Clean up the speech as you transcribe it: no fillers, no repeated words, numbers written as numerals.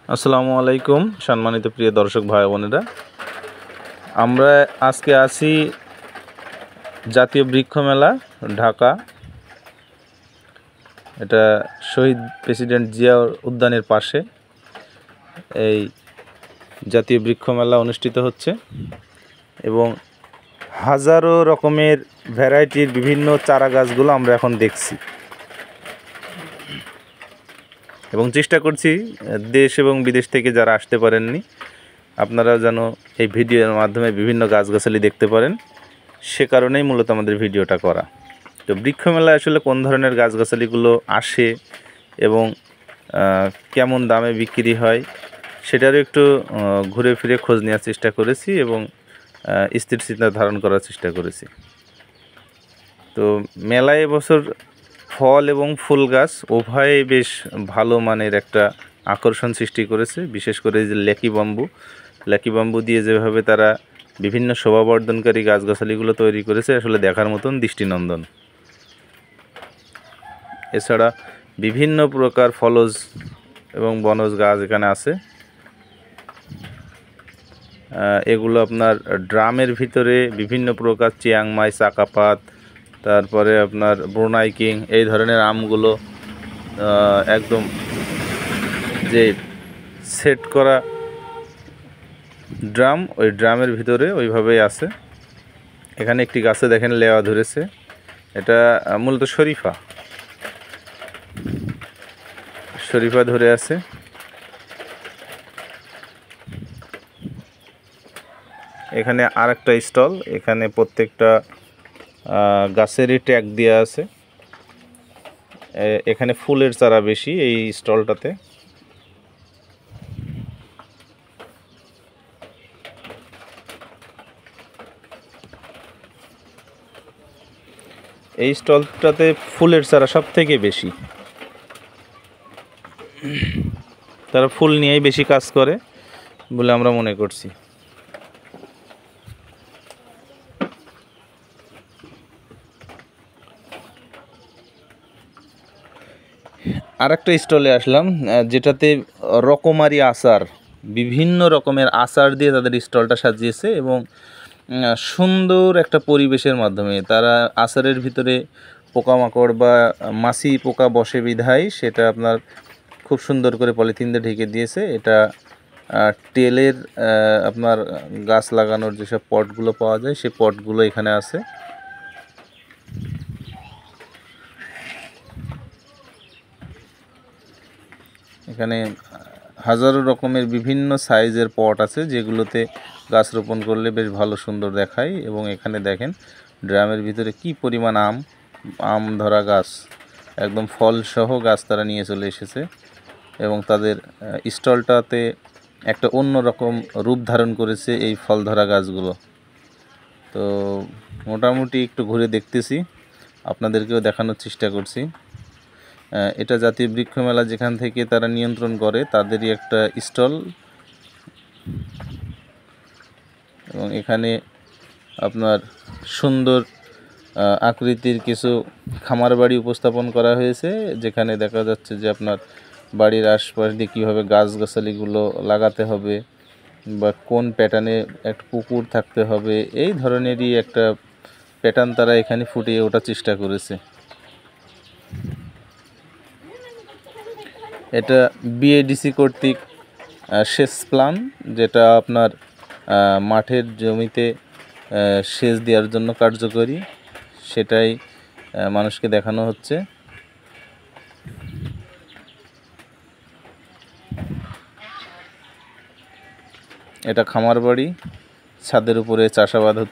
আসসালামু আলাইকুম সম্মানিত প্রিয় দর্শক ভাই বোনেরা, আমরা আজকে আছি জাতীয় বৃক্ষ মেলা ঢাকা। এটা শহীদ প্রেসিডেন্ট জিয়া উদ্যানের পাশে এই জাতীয় বৃক্ষ মেলা অনুষ্ঠিত হচ্ছে এবং হাজারো রকমের ভ্যারাইটির বিভিন্ন চারা গাছগুলো আমরা এখন দেখছি এবং চেষ্টা করছি দেশ এবং বিদেশ থেকে যারা আসতে পারেননি আপনারা যেন এই ভিডিওর মাধ্যমে বিভিন্ন গাছগাছালি দেখতে পারেন, সে কারণেই মূলত আমাদের ভিডিওটা করা। তো বৃক্ষ মেলায় আসলে কোন ধরনের গাছগাছালিগুলো আসে এবং কেমন দামে বিক্রি হয় সেটারও একটু ঘুরে ফিরে খোঁজ নেওয়ার চেষ্টা করেছি এবং স্থির চিন্তা ধারণ করার চেষ্টা করেছি। তো মেলায় এবছর ফল এবং ফুল গাছ উভয়ে বেশ ভালো মানের একটা আকর্ষণ সৃষ্টি করেছে। বিশেষ করে যে ল্যাকি বাম্বু দিয়ে যেভাবে তারা বিভিন্ন শোভাবর্ধনকারী গাছগাছালিগুলো তৈরি করেছে আসলে দেখার মতন দৃষ্টিনন্দন। এছাড়া বিভিন্ন প্রকার ফলজ এবং বনজ গাছ এখানে আছে। এগুলো আপনার ড্রামের ভিতরে বিভিন্ন প্রকার চিয়াংমাই, চাকাপাত, তারপরে আপনার ব্রুনাই কিং, এই ধরনের আমগুলো একদম যে সেট করা ড্রাম, ওই ড্রামের ভিতরে ওইভাবেই আছে। এখানে একটি গাছে দেখেন লেওয়া ধরেছে, এটা মূলত শরীফা ধরে আছে। এখানে আরেকটা স্টল, এখানে প্রত্যেকটা গাছেরই ট্যাগ দেওয়া আছে। এখানে ফুলের চারা বেশি এই স্টলটাতে। এই স্টলটাতে ফুলের চারা সব থেকে বেশি, তারা ফুল নিয়েই বেশি কাজ করে বলে আমরা মনে করছি। আরেকটা স্টলে আসলাম যেটাতে রকমারি আচার, বিভিন্ন রকমের আচার দিয়ে তাদের স্টলটা সাজিয়েছে এবং সুন্দর একটা পরিবেশের মাধ্যমে তারা আচারের ভিতরে পোকামাকড় বা মাছি পোকা বসে বিধায় সেটা আপনার খুব সুন্দর করে পলিথিন দিয়ে ঢেকে দিয়েছে। এটা টেলের আপনার গাছ লাগানোর যেসব পটগুলো পাওয়া যায় সেই পটগুলো এখানে আছে। এখানে হাজারো রকমের বিভিন্ন সাইজের পট আছে যেগুলোতে গাছ রোপণ করলে বেশ ভালো সুন্দর দেখায়। এবং এখানে দেখেন ড্রামের ভিতরে কি পরিমাণ আম ধরা গাছ, একদম ফলসহ গাছ তারা নিয়ে চলে এসেছে এবং তাদের স্টলটাতে একটা অন্য রকম রূপ ধারণ করেছে এই ফল ধরা গাছগুলো। তো মোটামুটি একটু ঘুরে দেখতেছি, আপনাদেরকেও দেখানোর চেষ্টা করছি। এটা জাতীয় বৃক্ষ মেলা যেখান থেকে তারা নিয়ন্ত্রণ করে তাদেরই একটা স্টল এবং এখানে আপনার সুন্দর আকৃতির কিছু খামার বাড়ি উপস্থাপন করা হয়েছে, যেখানে দেখা যাচ্ছে যে আপনার বাড়ির আশপাশ দিয়ে কীভাবে গাছগাছালিগুলো লাগাতে হবে বা কোন প্যাটার্নে একটা পুকুর থাকতে হবে, এই ধরনেরই একটা প্যাটার্ন তারা এখানে ফুটিয়ে ওঠার চেষ্টা করেছে। এটা বিএডিসি কর্তৃক সেচ প্ল্যান, যেটা আপনার মাঠের জমিতে সেচ দেওয়ার জন্য কার্যকরী, সেটাই মানুষকে দেখানো হচ্ছে। এটা খামার বাড়ি, ছাদের উপরে চাষাবাদ হচ্ছে।